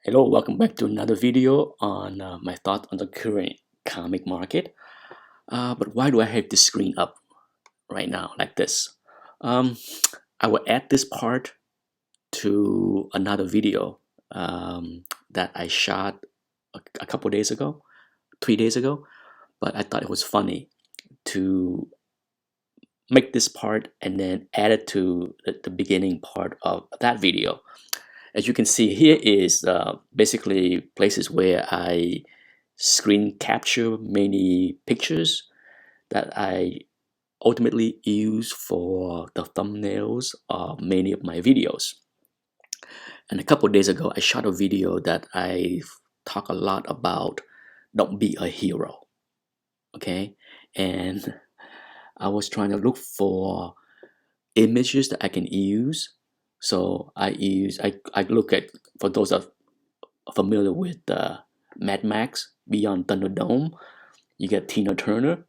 Hello, welcome back to another video on my thoughts on the current comic market. But why do I have this screen up right now like this? Um, I will add this part to another video that I shot a couple days ago, 3 days ago. But I thought it was funny to make this part and then add it to the beginning part of that video. As you can see, here is basically places where I screen capture many pictures that I ultimately use for the thumbnails of many of my videos. And a couple of days ago, I shot a video that I talk a lot about don't be a hero. Okay. And I was trying to look for images that I can use. So I look at, for those that are familiar with Mad Max Beyond Thunderdome, you get Tina Turner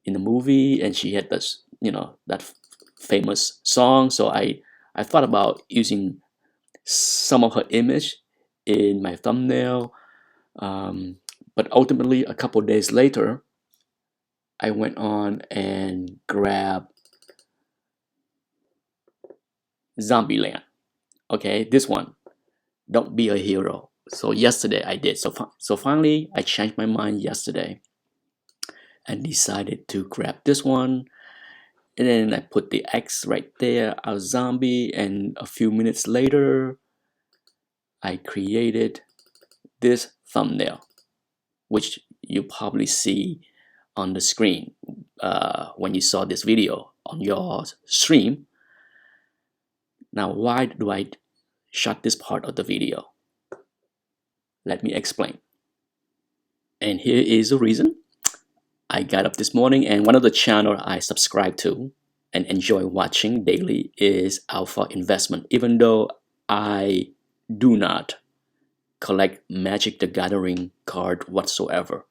in the movie, and she had this, that famous song. So I thought about using some of her image in my thumbnail, but ultimately a couple days later, I went on and grabbed Zombieland. Okay, this one, don't be a hero. So yesterday I did. So finally I changed my mind yesterday and decided to grab this one. And then I put the X right there, a zombie, and a few minutes later, I created this thumbnail, which you probably see on the screen when you saw this video on your stream. Now, why do I shot this part of the video? Let me explain. And here is the reason. I got up this morning, and one of the channels I subscribe to and enjoy watching daily is Alpha Investment, even though I do not collect Magic the Gathering card whatsoever.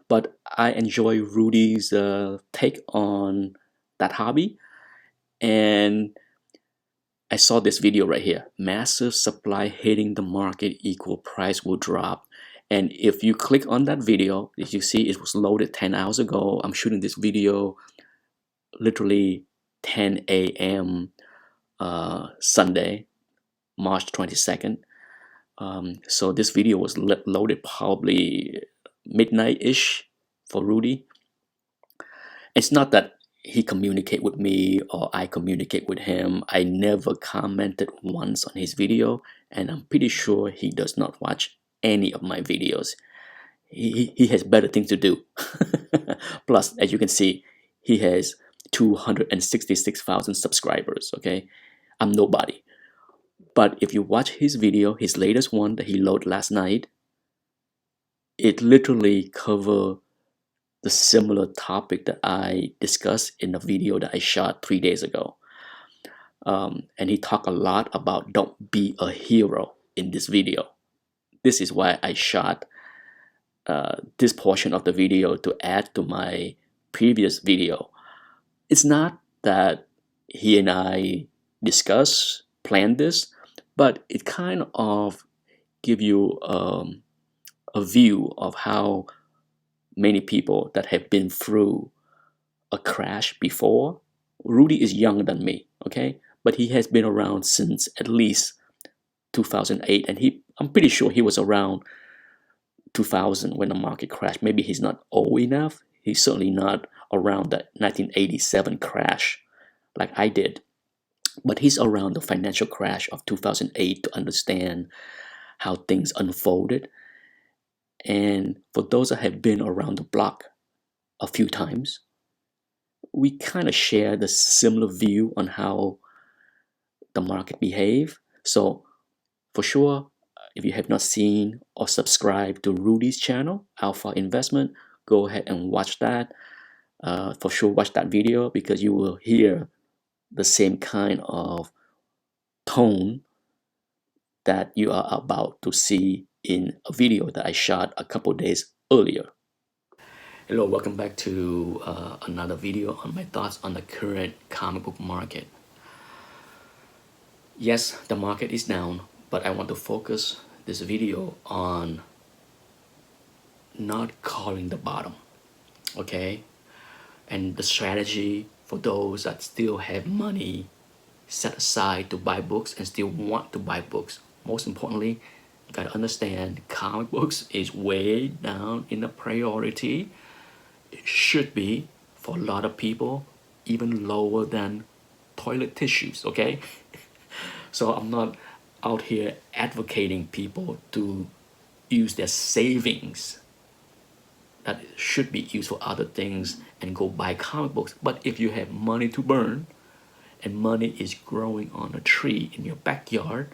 But I enjoy Rudy's take on that hobby, and I saw this video right here. Massive supply hitting the market equal price will drop. And if you click on that video, as you see, it was loaded 10 hours ago. I'm shooting this video literally 10 a.m. Sunday, March 22nd. So this video was loaded probably midnight-ish for Rudy. It's not that he communicate with me or I communicate with him. I never commented once on his video, and I'm pretty sure he does not watch any of my videos. He has better things to do. Plus, as you can see, he has 266,000 subscribers. Okay, I'm nobody. But if you watch his video, his latest one that he loaded last night, it literally covers the similar topic that I discussed in the video that I shot 3 days ago. And he talked a lot about don't be a hero in this video. This is why I shot this portion of the video to add to my previous video. It's not that he and I planned this, but it kind of give you a view of how many people that have been through a crash before. Rudy is younger than me, okay? But he has been around since at least 2008, and I'm pretty sure he was around 2000 when the market crashed. Maybe he's not old enough. He's certainly not around the 1987 crash like I did. But he's around the financial crash of 2008 to understand how things unfolded. And for those that have been around the block a few times, we kind of share the similar view on how the market behave. So for sure, if you have not seen or subscribed to Rudy's channel, Alpha Investment, go ahead and watch that. For sure, watch that video because you will hear the same kind of tone that you are about to see in a video that I shot a couple days earlier. Hello, welcome back to another video on my thoughts on the current comic book market. Yes, the market is down, but I want to focus this video on not calling the bottom, okay? And the strategy for those that still have money set aside to buy books and still want to buy books. Most importantly, you gotta understand comic books is way down in the priority. It should be for a lot of people, even lower than toilet tissues, okay? So I'm not out here advocating people to use their savings that should be used for other things and go buy comic books. But if you have money to burn and money is growing on a tree in your backyard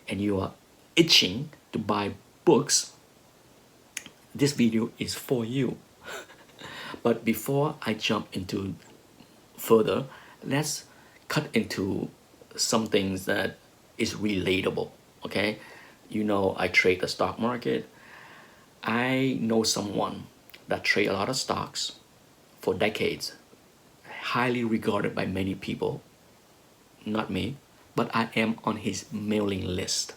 and you are itching to buy books, this video is for you. But before I jump into further, let's cut into some things that is relatable, okay? You know, I trade the stock market. I know someone that trade a lot of stocks for decades, highly regarded by many people, not me, but I am on his mailing list.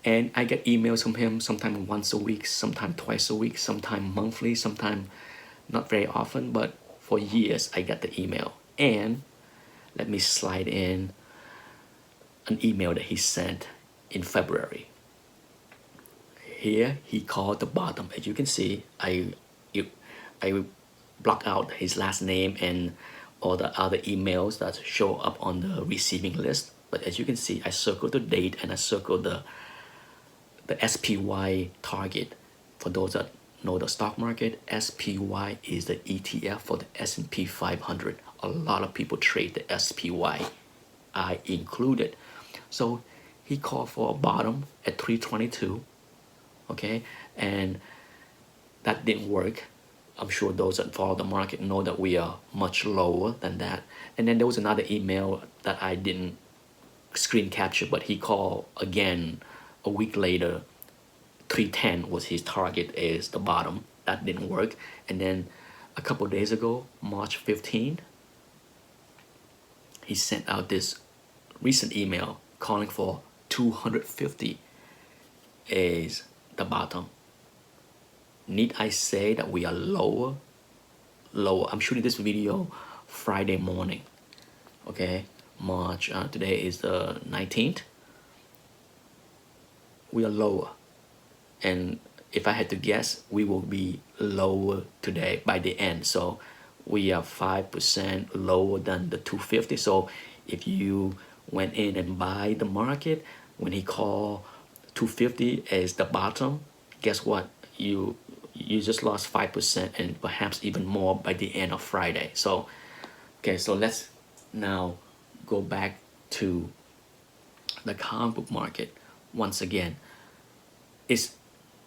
And I get emails from him sometimes once a week, sometimes twice a week, sometimes monthly, sometimes not very often, but for years I get the email. And let me slide in an email that he sent in February. Here he called the bottom. As you can see, I block out his last name and all the other emails that show up on the receiving list. But as you can see, I circled the date and I circled the SPY target. For those that know the stock market, SPY is the ETF for the S&P 500. A lot of people trade the SPY, I included. So he called for a bottom at 322, okay, and that didn't work. I'm sure those that follow the market know that we are much lower than that. And then there was another email that I didn't screen capture, but he called again a week later. 310 was his target as the bottom. That didn't work. And then a couple days ago, March 15, he sent out this recent email calling for 250 as the bottom. Need I say that we are lower? I'm shooting this video Friday morning, okay? Today is the 19th. We are lower. And if I had to guess, we will be lower today by the end. So we are 5% lower than the 250. So if you went in and buy the market when he called 250 as the bottom, guess what? You just lost 5% and perhaps even more by the end of Friday. So okay, so let's now go back to the comic book market once again. It's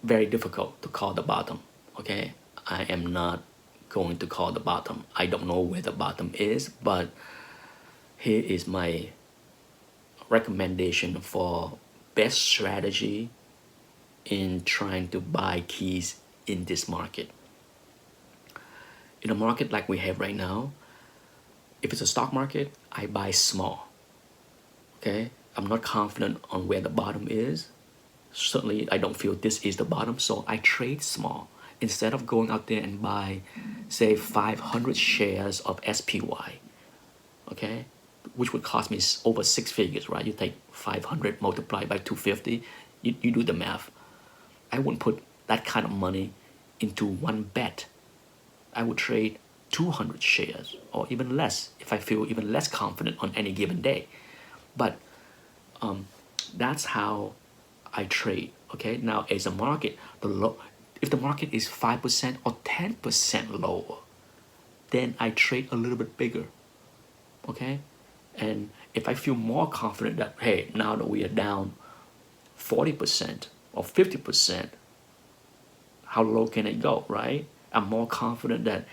very difficult to call the bottom, okay? I am not going to call the bottom. I don't know where the bottom is, but here is my recommendation for best strategy in trying to buy keys in this market. In a market like we have right now, if it's a stock market, I buy small, okay? I'm not confident on where the bottom is. Certainly I don't feel this is the bottom, so I trade small. Instead of going out there and buy, say, 500 shares of SPY, okay, which would cost me over 6 figures, right? You take 500 multiplied by 250, you do the math. I wouldn't put that kind of money into one bet. I would trade 200 shares or even less if I feel even less confident on any given day. But that's how I trade, okay? Now, as a market, if the market is 5% or 10% lower, then I trade a little bit bigger, okay? And if I feel more confident that, hey, now that we are down 40% or 50%, how low can it go, right? I'm more confident that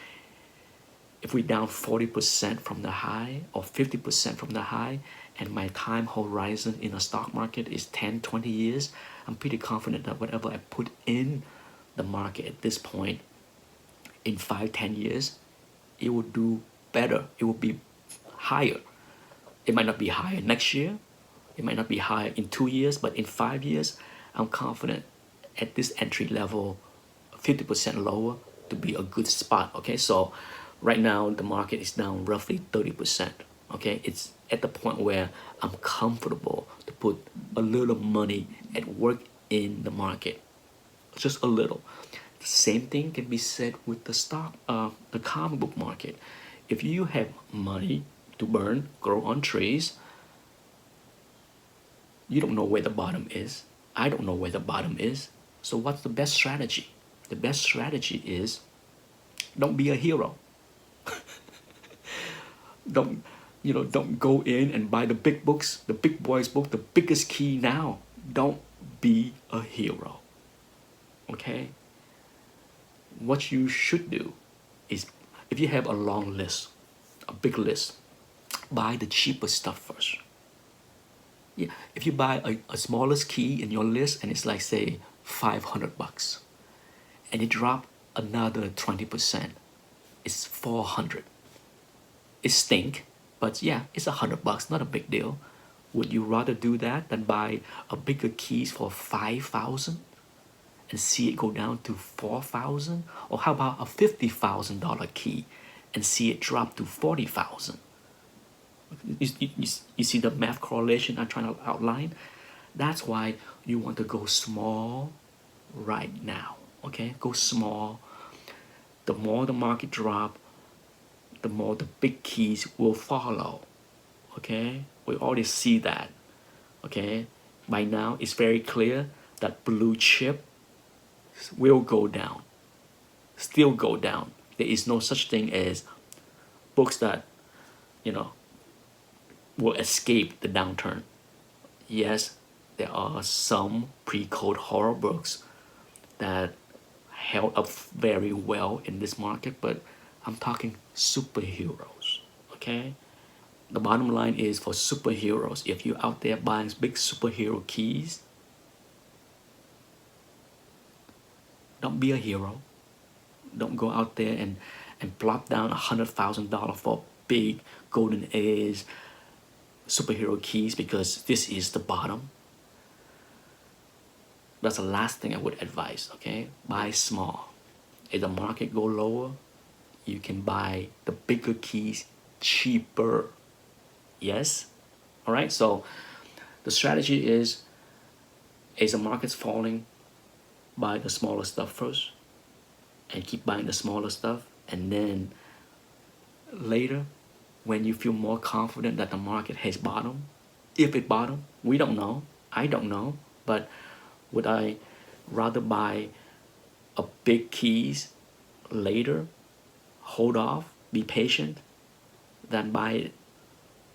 if we're down 40% from the high or 50% from the high, and my time horizon in the stock market is 10, 20 years, I'm pretty confident that whatever I put in the market at this point, in 5, 10 years, it will do better. It will be higher. It might not be higher next year, It might not be high in 2 years, but in 5 years, I'm confident at this entry level, 50% lower to be a good spot. Okay, so right now the market is down roughly 30%. Okay, it's at the point where I'm comfortable to put a little money at work in the market, just a little. The same thing can be said with the comic book market. If you have money to burn, grow on trees, you don't know where the bottom is. I don't know where the bottom is. So what's the best strategy? The best strategy is don't be a hero. Don't don't go in and buy the big books, the big boys book, the biggest key now. Don't be a hero. Okay? What you should do is, if you have a long list, a big list, buy the cheapest stuff first. Yeah, if you buy a smallest key in your list and it's like say $500 and it drop another 20%, it's 400. It stink, but yeah, it's $100, not a big deal. Would you rather do that than buy a bigger keys for 5,000 and see it go down to 4,000? Or how about a $50,000 key and see it drop to 40,000? You see the math correlation I'm trying to outline? That's why you want to go small right now. Okay, go small. The more the market drop, the more the big keys will follow. Okay, we already see that. Okay, by now it's very clear that blue chip will go down, still go down. There is no such thing as books that you know will escape the downturn. Yes, there are some pre-code horror books that held up very well in this market, but I'm talking superheroes. Okay, the bottom line is, for superheroes, if you're out there buying big superhero keys, don't be a hero. Don't go out there and plop down $100,000 for big golden A's superhero keys because this is the bottom. That's the last thing I would advise. Okay, buy small. If the market go lower, you can buy the bigger keys cheaper. Yes. All right, so the strategy is, as the market's falling, buy the smaller stuff first and keep buying the smaller stuff, and then later, when you feel more confident that the market has bottomed, if it bottomed, we don't know, I don't know, but would I rather buy a big keys later, hold off, be patient, than buy it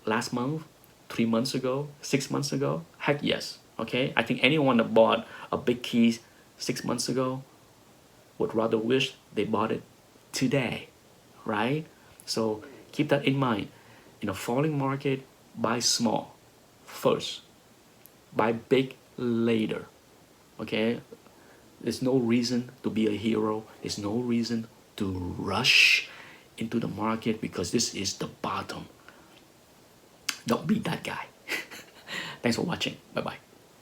last month, 3 months ago, 6 months ago? Heck yes. Okay, I think anyone that bought a big keys 6 months ago would rather wish they bought it today, right? So keep that in mind. In a falling market, buy small first, buy big later. Okay, there's no reason to be a hero. There's no reason to rush into the market because this is the bottom. Don't be that guy. Thanks for watching. Bye bye.